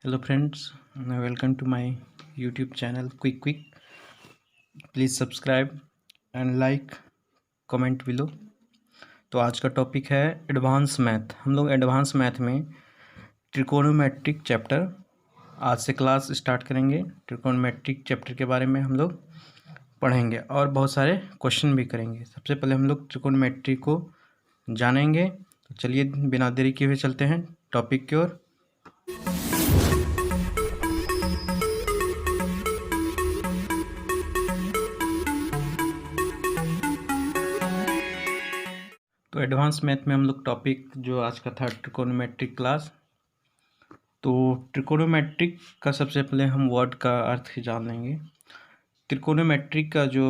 Hello friends, welcome to my YouTube channel Quick. Please subscribe and like, comment below। तो आज का topic है advance math. हम लोग एडवांस मैथ में ट्रिकोनोमेट्रिक चैप्टर आज से क्लास स्टार्ट करेंगे। ट्रिकोनोमेट्रिक चैप्टर के बारे में हम लोग पढ़ेंगे और बहुत सारे क्वेश्चन भी करेंगे। सबसे पहले हम लोग ट्रिकोनोमेट्री को जानेंगे। तो चलिए बिना देरी किए हुए चलते हैं टॉपिक की ओर। तो एडवांस मैथ में हम लोग टॉपिक जो आज का था ट्रिकोनोमेट्रिक क्लास। तो ट्रिकोनोमेट्रिक का सबसे पहले हम वर्ड का अर्थ ही जान लेंगे। ट्रिकोनोमेट्रिक का जो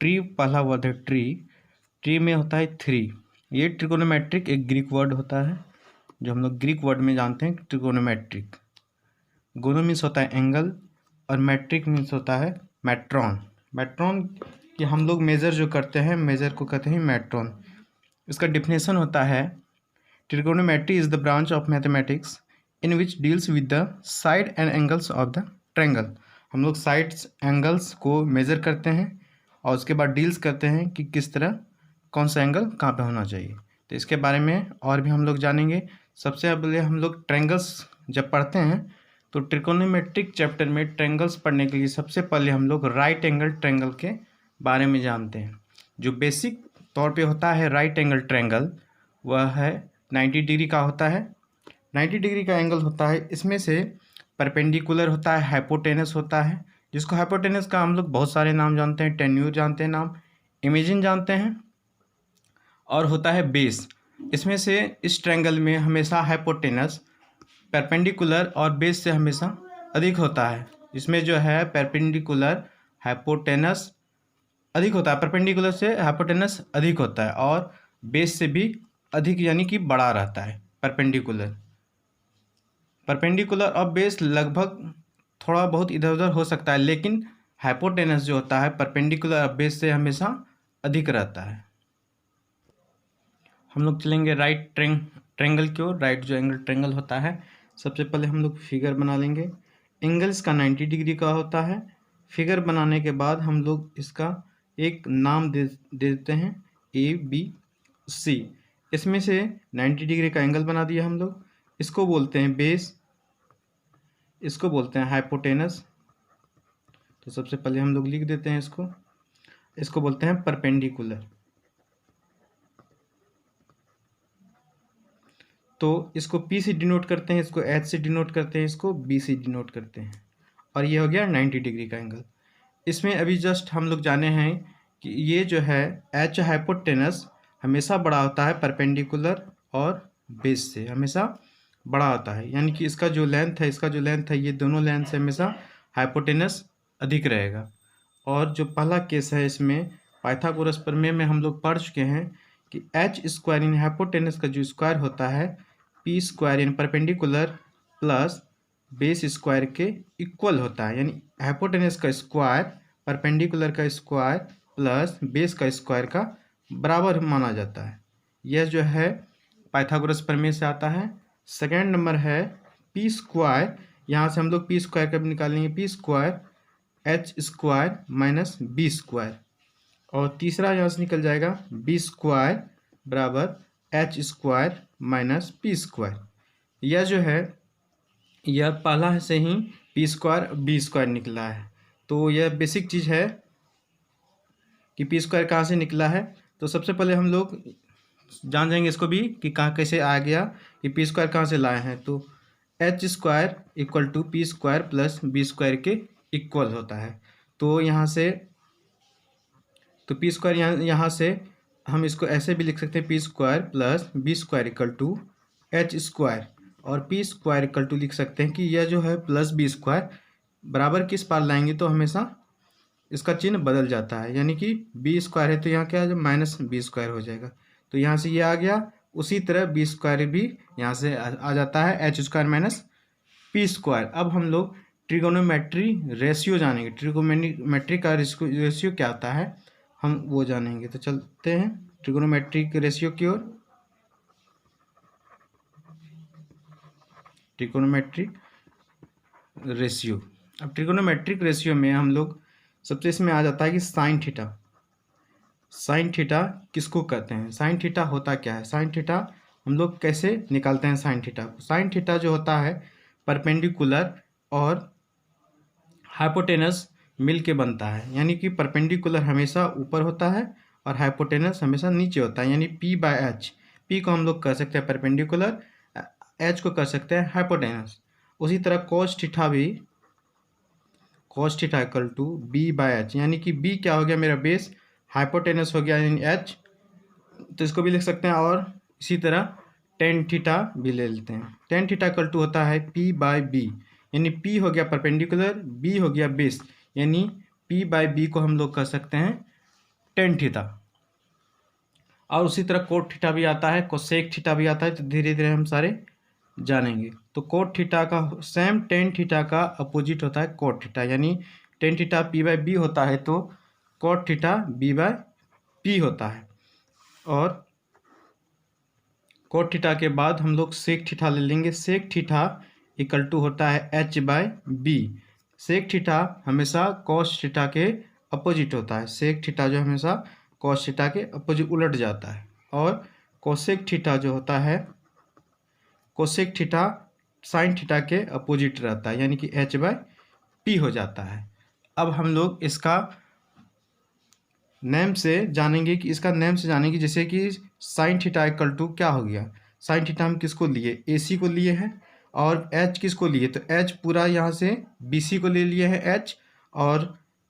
ट्री पहला वर्ड है ट्री में होता है 3। ये ट्रिकोनोमेट्रिक एक ग्रीक वर्ड होता है जो हम लोग ग्रीक वर्ड में जानते हैं ट्रिकोनोमेट्रिक। गोनो मीन्स होता है एंगल और मैट्रिक मीन्स होता है मैट्रॉन। मैट्रॉन कि हम लोग मेज़र जो करते हैं मेज़र को कहते हैं मैट्रॉन। इसका डिफिनेशन होता है trigonometry is the branch of mathematics in which deals with the side and angles of the triangle. हम लोग साइड्स एंगल्स को मेज़र करते हैं और उसके बाद डील्स करते हैं कि किस तरह कौन सा एंगल कहाँ पे होना चाहिए। तो इसके बारे में और भी हम लोग जानेंगे। सबसे पहले हम लोग ट्रायंगल्स जब पढ़ते हैं तो ट्रिकोनोमेट्रिक चैप्टर में ट्रायंगल्स पढ़ने के लिए सबसे पहले हम लोग राइट एंगल ट्रायंगल के बारे में जानते हैं। जो बेसिक तौर पे होता है राइट एंगल ट्रायंगल वह है 90 डिग्री का होता है। 90 डिग्री का एंगल होता है। इसमें से परपेंडिकुलर होता है, हाइपोटेनस होता है, जिसको हाइपोटेनस का हम लोग बहुत सारे नाम जानते हैं। टेन्यूर जानते हैं नाम, इमेजिन जानते हैं, और होता है बेस। इसमें से इस ट्रायंगल में हमेशा हाइपोटेनस परपेंडिकुलर और बेस से हमेशा अधिक होता है। इसमें जो है परपेंडिकुलर हाइपोटेनस अधिक होता है, परपेंडिकुलर से हाइपोटेनस अधिक होता है और बेस से भी अधिक यानी कि बड़ा रहता है। परपेंडिकुलर और बेस लगभग थोड़ा बहुत इधर उधर हो सकता है, लेकिन हाइपोटेनस जो होता है परपेंडिकुलर और बेस से हमेशा अधिक रहता है। हम लोग चलेंगे राइट ट्रायंगल की ओर। राइट जो एंगल ट्रायंगल होता है, सबसे पहले हम लोग फिगर बना लेंगे। एंगल्स का 90 डिग्री का होता है। फिगर बनाने के बाद हम लोग इसका एक नाम दे देते हैं ABC। इसमें से 90 डिग्री का एंगल बना दिया हम लोग। इसको बोलते हैं बेस, इसको बोलते हैं हाइपोटेनस। तो सबसे पहले हम लोग लिख देते हैं इसको बोलते हैं परपेंडिकुलर। तो इसको P से डिनोट करते हैं, इसको H से डिनोट करते हैं, इसको B से डिनोट करते हैं, और ये हो गया 90 डिग्री का एंगल। इसमें अभी जस्ट हम लोग जाने हैं कि ये जो है H हाइपोटेनस हमेशा बड़ा होता है परपेंडिकुलर और बेस से हमेशा बड़ा होता है, यानी कि इसका जो लेंथ है ये दोनों लेंथ से हमेशा हाइपोटेनस अधिक रहेगा। और जो पहला केस है इसमें पाइथागोरस प्रमेय में हम लोग पढ़ चुके हैं कि एच स्क्वायर इन हाइपोटेनस का जो स्क्वायर होता है पी स्क्वायर इन परपेंडिकुलर प्लस बेस स्क्वायर के इक्वल होता है, यानी हाइपोटेनस का स्क्वायर परपेंडिकुलर का स्क्वायर प्लस बेस का स्क्वायर का बराबर माना जाता है। यह जो है पाइथागोरस प्रमेय से आता है। सेकेंड नंबर है पी स्क्वायर। यहाँ से हम लोग पी स्क्वायर कब निकालेंगे, P square H square minus B square, और तीसरा यहाँ से निकल जाएगा बी स्क्वायर बराबर H square minus P square. यह जो है यह पहला से ही पी स्क्वायर बी स्क्वायर निकला है। तो यह बेसिक चीज़ है कि पी स्क्वायर कहाँ से निकला है। तो सबसे पहले हम लोग जान जाएंगे इसको भी कि कहाँ कैसे आ गया कि पी स्क्वायर कहाँ से लाए हैं। तो H square equal to P square plus B square के इक्वल होता है। तो यहाँ से तो पी स्क्वायर यहाँ से हम इसको ऐसे भी लिख सकते हैं P square plus B square equal to H square, और पी स्क्वायर इक्वल टू लिख सकते हैं कि यह जो है प्लस बी स्क्वायर बराबर किस पार लाएंगे तो हमेशा इसका चिन्ह बदल जाता है, यानी कि बी स्क्वायर है तो यहाँ क्या है माइनस बी स्क्वायर हो जाएगा। तो यहाँ से ये आ गया। उसी तरह बी स्क्वायर भी यहाँ से आ जाता है H square minus P square. अब हम लोग ट्रिगोनोमेट्री रेशियो जानेंगे। ट्रिगोनोमेट्री का रेशियो क्या होता है हम वो जानेंगे। तो चलते हैं ट्रिगोनोमेट्री के रेशियो की ओर। Trigonometry ratio. अब ट्रिगोनोमेट्रिक रेशियो में हम लोग सबसे इसमें आ जाता है कि साइन थीटा। साइन थीटा किसको कहते हैं? साइन थीटा होता क्या है? साइन थीटा हम लोग कैसे निकालते हैं साइन थीटा को? साइन थीटा जो होता है परपेंडिकुलर और हाइपोटेनस मिल के बनता है, यानी कि परपेंडिकुलर हमेशा ऊपर होता है और हाइपोटेनस हमेशा नीचे होता है, यानी पी बाय एच। पी को हम लोग कह सकते हैं परपेंडिकुलर, एच को कह सकते हैं हाइपोटेनस। उसी तरह कॉस थीटा भी, cos theta equal to B by H, यानी कि बी क्या हो गया मेरा बेस, हाइपोटेनस हो गया यानी एच, तो इसको भी लिख सकते हैं। और इसी तरह टेन थीटा भी ले लेते हैं। टेन थीटा इक्वल टू होता है पी बाय बी, यानी पी हो गया परपेंडिकुलर, बी हो गया बेस, यानी पी बाय बी को हम लोग कह सकते हैं टेन थीटा। और उसी तरह कोट थीटा भी आता है, कोसेक थीटा भी आता है, तो धीरे धीरे हम सारे जानेंगे। तो कोट थीटा का सेम टेन थीटा का अपोजिट होता है कोट थीटा, यानी tan theta P by B होता है तो cot theta B by P होता है। और कोट थीटा के बाद हम लोग सेक थीटा ले लेंगे। सेक थीटा इक्वल टू होता है H by B. Sec theta हमेशा कॉस थीटा के अपोजिट होता है। सेक थीटा जो हमेशा कॉस थीटा के अपोजिट उलट जाता है। और कोसेक थीटा जो होता है, कोसेक थीटा साइन थीटा के अपोजिट रहता है, यानी कि एच बाय पी हो जाता है। अब हम लोग इसका नेम से जानेंगे कि इसका नेम से जानेंगे, जैसे कि साइन थीटा इक्वल टू क्या हो गया। साइन थीटा हम किसको लिए, ए सी को लिए हैं, और एच किसको लिए, तो एच पूरा यहाँ से बी सी को ले लिए हैं एच, और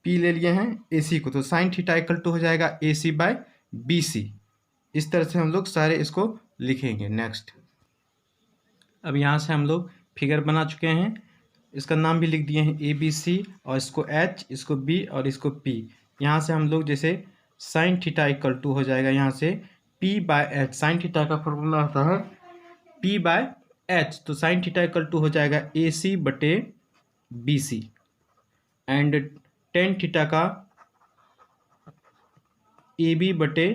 पी ले लिए हैं ए सी को, तो साइन थीटा इक्वल टू हो जाएगा ए सी बाय बी सी। इस तरह से हम लोग सारे इसको लिखेंगे। नेक्स्ट, अब यहाँ से हम लोग फिगर बना चुके हैं, इसका नाम भी लिख दिए हैं ए बी सी, और इसको एच, इसको बी और इसको पी। यहाँ से हम लोग जैसे साइन थीटा इक्वल टू हो जाएगा यहाँ से P by H. Sine theta का फॉर्मूला होता है पी बाय एच, तो साइन थीटा इक्वल टू हो जाएगा ए सी बटे B C. And tan theta का ए बी बटे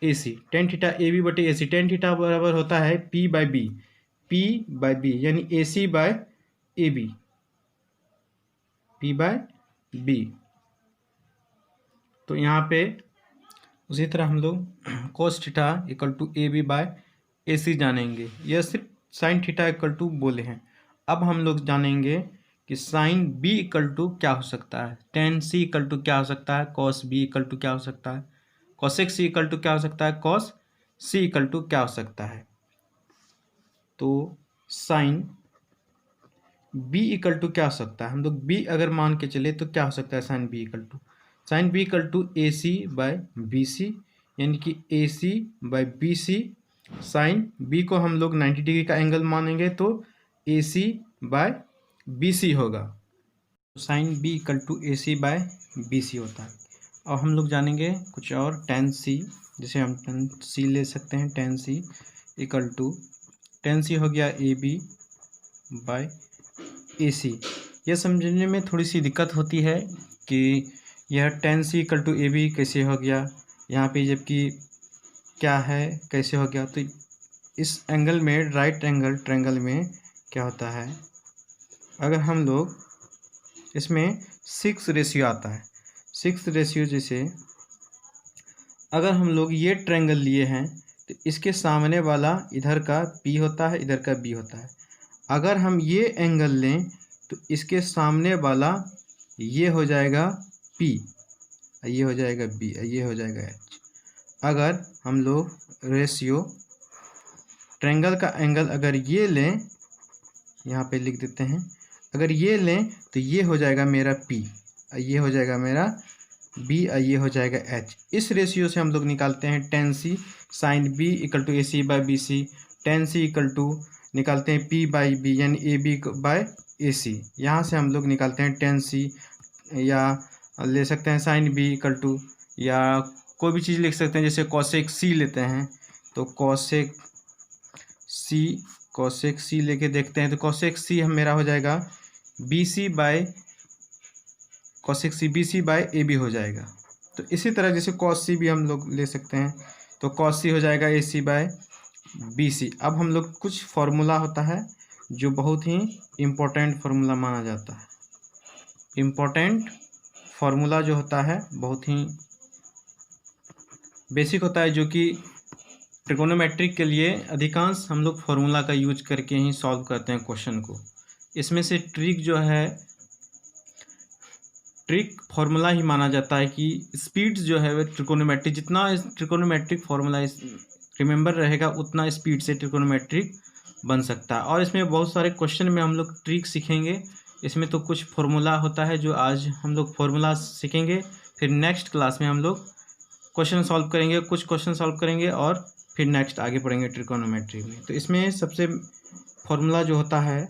A C. Tan theta A B बटे ए सी, टेन थीटा बराबर होता है P by B, P by B, यानी A C by A B, P by B. तो यहाँ पे उसी तरह हम लोग cos theta equal to A B by A C जानेंगे। यह सिर्फ साइन थीटा इक्वल टू बोले हैं। अब हम लोग जानेंगे कि साइन बी इक्वल टू क्या हो सकता है, टेन सी इक्वल टू क्या हो सकता है, कॉस बी इक्वल टू क्या हो सकता है, कॉसेक सी इक्वल टू क्या हो सकता है, कॉस सी इक्वल टू क्या हो सकता है। तो साइन बी इक्वल टू क्या हो सकता है, हम लोग बी अगर मान के चले तो क्या हो सकता है sine B equal to, sine B equal to A C by B C, यानी कि A C by B C. Sine B को हम लोग 90 डिग्री का एंगल मानेंगे तो ए सी बाय बी सी होगा। Sine B equal to A C by B C होता है। और हम लोग जानेंगे कुछ और, टेन सी, जिसे हम टेन सी ले सकते हैं। Tan C equal to, tan C हो गया ए बी बाय ए सी। यह समझने में थोड़ी सी दिक्कत होती है कि यह tan C equal to A B कैसे हो गया यहाँ पे, जबकि क्या है कैसे हो गया। तो इस एंगल में, राइट एंगल ट्रायंगल में क्या होता है, अगर हम लोग इसमें 6 रेशियो आता है, 6 रेशियो, जैसे अगर हम लोग ये ट्रायंगल लिए हैं तो इसके सामने वाला इधर का P होता है, इधर का B होता है। अगर हम ये एंगल लें तो इसके सामने वाला ये हो जाएगा P, ये हो जाएगा B, ये हो जाएगा H। अगर हम लोग रेशियो ट्रायंगल का एंगल अगर ये लें, यहाँ पे लिख देते हैं, अगर ये लें तो ये हो जाएगा मेरा P, ये हो जाएगा मेरा B, ये हो जाएगा H। इस रेशियो से हम लोग निकालते हैं tan C sine B equal to A C by B C. Tan C equal to निकालते हैं P बाई B, यानी ए बी बाई ए सी। यहाँ से हम लोग निकालते हैं टेन सी, या ले सकते हैं साइन B इक्वल टू, या कोई भी चीज़ लिख सकते हैं, जैसे कॉसेक C लेते हैं तो कॉसेक C लेके देखते हैं तो कॉसेक C हम मेरा हो जाएगा B C by, cosec C B C by A B हो जाएगा। तो इसी तरह जैसे कॉस C भी हम लोग ले सकते हैं तो कॉस C हो जाएगा ए सी बाय बी सी। अब हम लोग कुछ फार्मूला होता है जो बहुत ही इम्पोर्टेंट फार्मूला माना जाता है। इम्पोर्टेंट फार्मूला जो होता है बहुत ही बेसिक होता है, जो कि ट्रिगोनोमेट्रिक के लिए अधिकांश हम लोग फार्मूला का यूज करके ही सॉल्व करते हैं क्वेश्चन को। इसमें से ट्रिक जो है, ट्रिक फार्मूला ही माना जाता है कि स्पीड जो है ट्रिकोनोमेट्रिक, जितना ट्रिकोनोमेट्रिक फार्मूला रिमेंबर रहेगा उतना स्पीड से ट्रिकोनोमेट्रिक बन सकता है। और इसमें बहुत सारे क्वेश्चन में हम लोग ट्रिक सीखेंगे। इसमें तो कुछ फार्मूला होता है जो आज हम लोग फार्मूला सीखेंगे, फिर नेक्स्ट क्लास में हम लोग क्वेश्चन सॉल्व करेंगे, कुछ क्वेश्चन सॉल्व करेंगे और फिर नेक्स्ट आगे पढ़ेंगे ट्रिकोनोमेट्री में। तो इसमें सबसे फार्मूला जो होता है,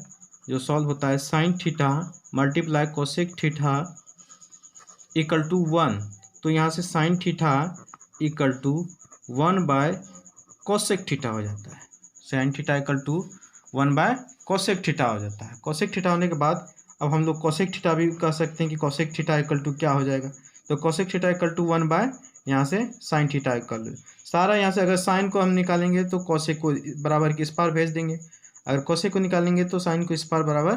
जो सॉल्व होता है, sine theta multiply cosec theta equal to 1। तो यहाँ से sine theta equal to 1 by cosec theta हो जाता है। Sine theta equal to 1 by cosec theta हो जाता है। कोसेक थीटा होने के बाद अब हम लोग कोसेक थीटा भी कह सकते हैं कि कोसेक थीटा इक्वल टू क्या हो जाएगा। तो cosec theta equal to 1 by यहाँ से साइन थीटा इक्वल टू सारा, यहाँ से अगर साइन को हम निकालेंगे तो कोसेक को बराबर के इस पार भेज देंगे, अगर कोसेक को निकालेंगे तो साइन को इस पार बराबर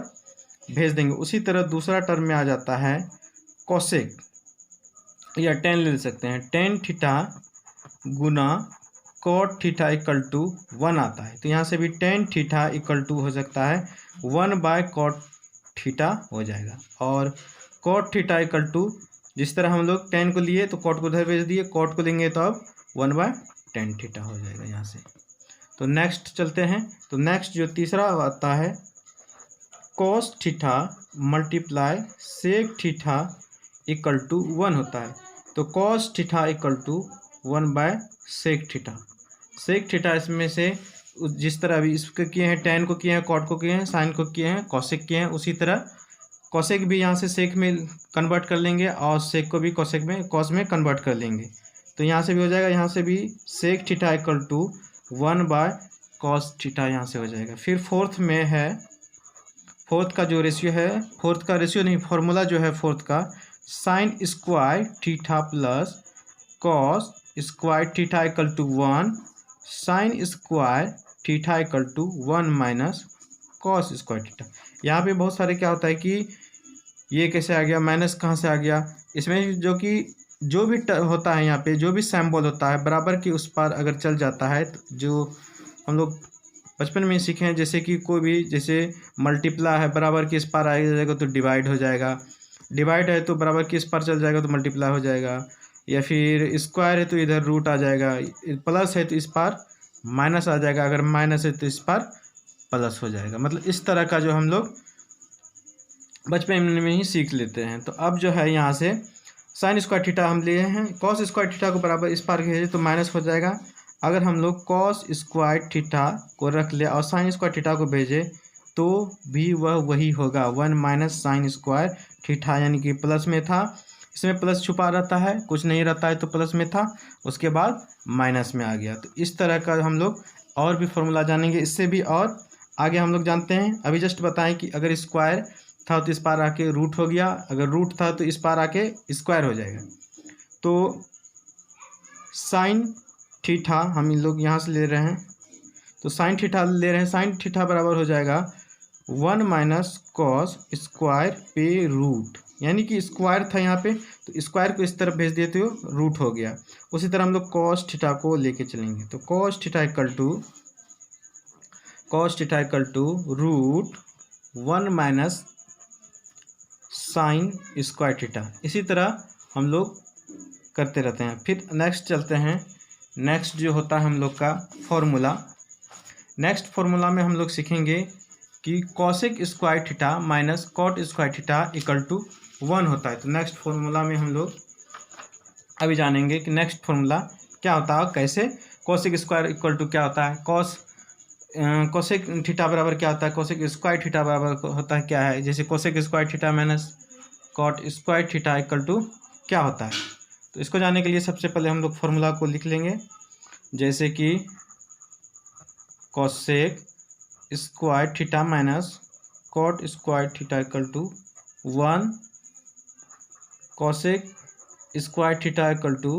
भेज देंगे। उसी तरह दूसरा टर्म में आ जाता है कोसेक, या टेन ले सकते हैं, टेन थीटा गुना कॉट थीटा इक्वल टू 1 आता है। तो यहाँ से भी टेन थीटा इक्वल टू हो सकता है 1 बाय कॉट थीटा हो जाएगा। और कॉट थीटा इक्वल टू, जिस तरह हम लोग टेन को लिए तो कॉट को उधर भेज दिए, कॉट को लेंगे तो अब 1 बाय टेन थीटा हो जाएगा यहाँ से। तो नेक्स्ट चलते हैं। तो नेक्स्ट जो तीसरा आता है cos theta multiply sec theta equal to 1 होता है। तो cos theta equal to 1 by sec theta. Sec theta इसमें से जिस तरह अभी इसको किए हैं, टेन को किए हैं, कॉट को किए हैं, साइन को किए हैं, कॉसेक किए हैं, उसी तरह कॉसेक भी यहाँ से सेक में कन्वर्ट कर लेंगे और सेक को भी कॉसेक में कॉस में कन्वर्ट कर लेंगे। तो यहाँ से भी हो जाएगा, यहाँ से भी sec theta equal to 1 by cos theta यहाँ से हो जाएगा। फिर फोर्थ में है, फोर्थ का जो रेशियो है, फोर्थ का रेशियो नहीं, फॉर्मूला जो है फोर्थ का, sine square theta plus cos square theta equal to 1 sine square theta equal to 1 minus cos square theta. यहाँ पे बहुत सारे क्या होता है कि ये कैसे आ गया, माइनस कहाँ से आ गया, इसमें जो कि जो भी होता है यहाँ पे जो भी सैम्बल होता है बराबर के उस पार अगर चल जाता है, तो जो हम लोग बचपन में सीखे हैं, जैसे कि कोई भी जैसे मल्टीप्लाई है बराबर के इस पार आ जाएगा तो डिवाइड हो जाएगा, डिवाइड है तो बराबर के इस पार चल जाएगा तो मल्टीप्लाई हो जाएगा, या फिर स्क्वायर है तो इधर रूट आ जाएगा, प्लस है तो इस पार माइनस आ जाएगा, अगर माइनस है तो इस पार प्लस हो जाएगा। मतलब इस तरह का जो हम लोग बचपन में ही सीख लेते हैं। तो अब जो है यहाँ से साइन स्क्वायर थीटा हम लिए हैं, कॉस स्क्वायर थीटा को बराबर इस पार भेजे तो माइनस हो जाएगा। अगर हम लोग कॉस स्क्वायर थीटा को रख ले और साइन स्क्वायर थीटा को भेजे तो भी वह वही होगा, 1 माइनस साइन स्क्वायर थीटा, यानी कि प्लस में था, इसमें प्लस छुपा रहता है, कुछ नहीं रहता है तो प्लस में था, उसके बाद माइनस में आ गया। तो इस तरह का हम लोग और भी फॉर्मूला जानेंगे, इससे भी और आगे हम लोग जानते हैं। अभी जस्ट बताएं कि अगर स्क्वायर था तो इस पार आके रूट हो गया, अगर रूट था तो इस पार आके स्क्वायर हो जाएगा। तो साइन थीटा हम इन लोग यहाँ से ले रहे हैं, तो साइन थीटा ले रहे हैं, साइन थीटा बराबर हो जाएगा 1 माइनस कॉस स्क्वायर पे रूट, यानी कि स्क्वायर था यहाँ पे तो स्क्वायर को इस तरफ भेज दिए तो रूट हो गया। उसी तरह हम लोग कॉस थीटा को लेके चलेंगे, तो cos theta equal to root 1 minus sine square theta. इसी तरह हम लोग करते रहते हैं। फिर नेक्स्ट चलते हैं, नेक्स्ट जो होता है हम लोग का फॉर्मूला, नेक्स्ट फॉर्मूला में हम लोग सीखेंगे कि cosec square theta minus cot square theta equal to 1 होता है। तो नेक्स्ट फॉर्मूला में हम लोग अभी जानेंगे कि नेक्स्ट फॉर्मूला क्या होता है, कैसे कॉसेक स्क्वायर इक्वल टू क्या होता है, कॉसेक थीटा बराबर क्या होता है, कॉसेक स्क्वायर थीटा बराबर होता है क्या है, जैसे cosec square theta minus cot square theta equal to क्या होता है। तो इसको जानने के लिए सबसे पहले हम लोग फॉर्मूला को लिख लेंगे, जैसे कि cosec square theta minus cot square theta equal to 1, cosec square theta equal to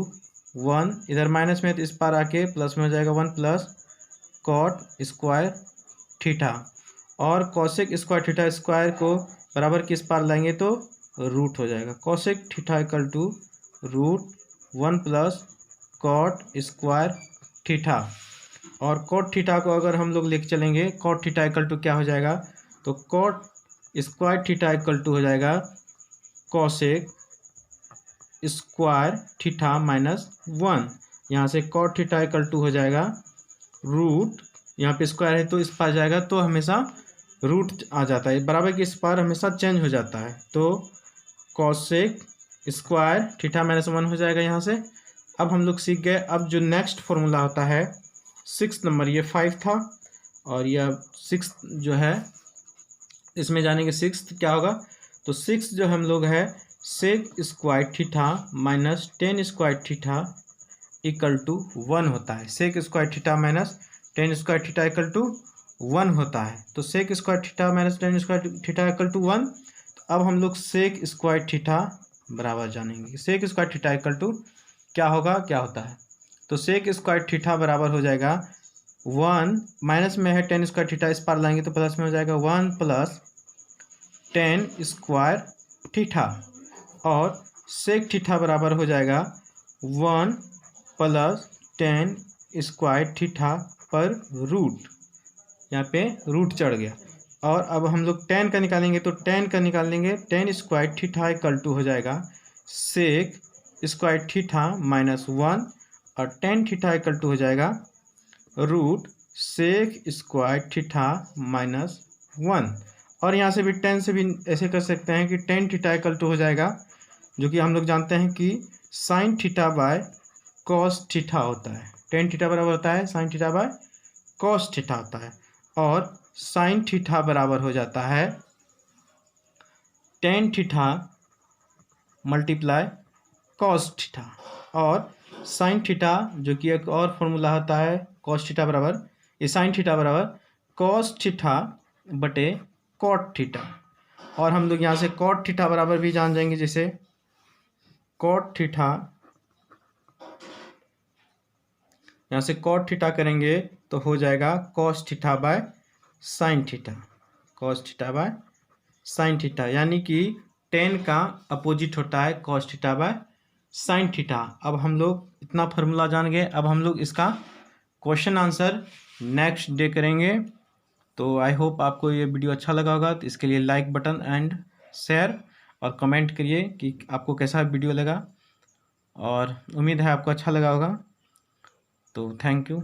1, इधर माइनस में तो इस पार आके प्लस में हो जाएगा 1 प्लस कॉट स्क्वायर थीटा, और कॉसेक स्क्वायर थीटा स्क्वायर को बराबर किस पार लाएंगे तो रूट हो जाएगा। Cosec theta equal to root 1 plus cot square theta. और कॉट थीटा को अगर हम लोग लेके चलेंगे, कॉट थीटा इक्वल टू क्या हो जाएगा, तो cot square theta equal to हो जाएगा कॉसेक स्क्वायर थीटा माइनस 1। यहाँ से कॉट थीटा इक्वल टू हो जाएगा रूट, यहाँ पे स्क्वायर है तो इस पार जाएगा तो हमेशा रूट आ जाता है, बराबर के इस पार हमेशा चेंज हो जाता है, तो कॉसेक स्क्वायर थीटा माइनस 1 हो जाएगा यहाँ से। अब हम लोग सीख गए। अब जो नेक्स्ट फॉर्मूला होता है 6 नंबर, ये 5 था और यह 6 जो है, इसमें जानेंगे 6 क्या होगा। तो 6 जो हम लोग है sec square theta minus 10 square theta equal to 1 होता है। Sec square theta minus 10 square theta equal to 1 होता है। तो sec square theta minus 10 square theta equal to 1। तो अब हम लोग सेक स्क्वायर थीटा बराबर जानेंगे। Sec square theta equal to क्या होगा, क्या होता है। तो सेक स्क्वायर थीटा बराबर हो जाएगा 1, माइनस में है 10 स्क्वायर थीटा, इस पार लाएंगे तो प्लस में हो जाएगा 1 प्लस 10 स्क्वायर थीटा। और सेक थीटा बराबर हो जाएगा 1 प्लस 10 स्क्वायर थीटा पर रूट, यहाँ पे रूट चढ़ गया। और अब हम लोग 10 का निकालेंगे, तो 10 का निकालेंगे 10 स्क्वायर थीटा इक्वल टू हो जाएगा सेक स्क्वायर थीटा माइनस 1 और 10 थीटा इक्वल टू हो जाएगा root sec square theta minus 1। और यहाँ से भी 10 से भी ऐसे कर सकते हैं कि 10 थीटा इक्वल टू हो जाएगा, जो कि हम लोग जानते हैं कि sine theta by cos theta होता है। 10 थीटा बराबर होता है sine theta by cos theta होता है। और साइन थीटा बराबर हो जाता है 10 थीटा मल्टीप्लाई कॉस थीटा। और साइन थीटा जो कि एक और फॉर्मूला होता है कॉस थीटा बराबर, ये साइन थीटा बराबर कॉस थीटा बटे कॉट थीटा। और हम लोग यहाँ से कॉट थीटा बराबर भी जान जाएंगे, जैसे कॉट थीटा, यहाँ से कॉट थीटा करेंगे तो हो जाएगा cos theta by sine theta, cos theta by sine theta, यानी कि 10 का अपोजिट होता है cos theta by sine theta. अब हम लोग इतना फार्मूला जान गए। अब हम लोग इसका क्वेश्चन आंसर नेक्स्ट डे करेंगे। तो आई होप आपको ये वीडियो अच्छा लगा होगा। तो इसके लिए लाइक बटन एंड शेयर और कमेंट करिए कि आपको कैसा वीडियो लगा, और उम्मीद है आपको अच्छा लगा होगा। तो थैंक यू।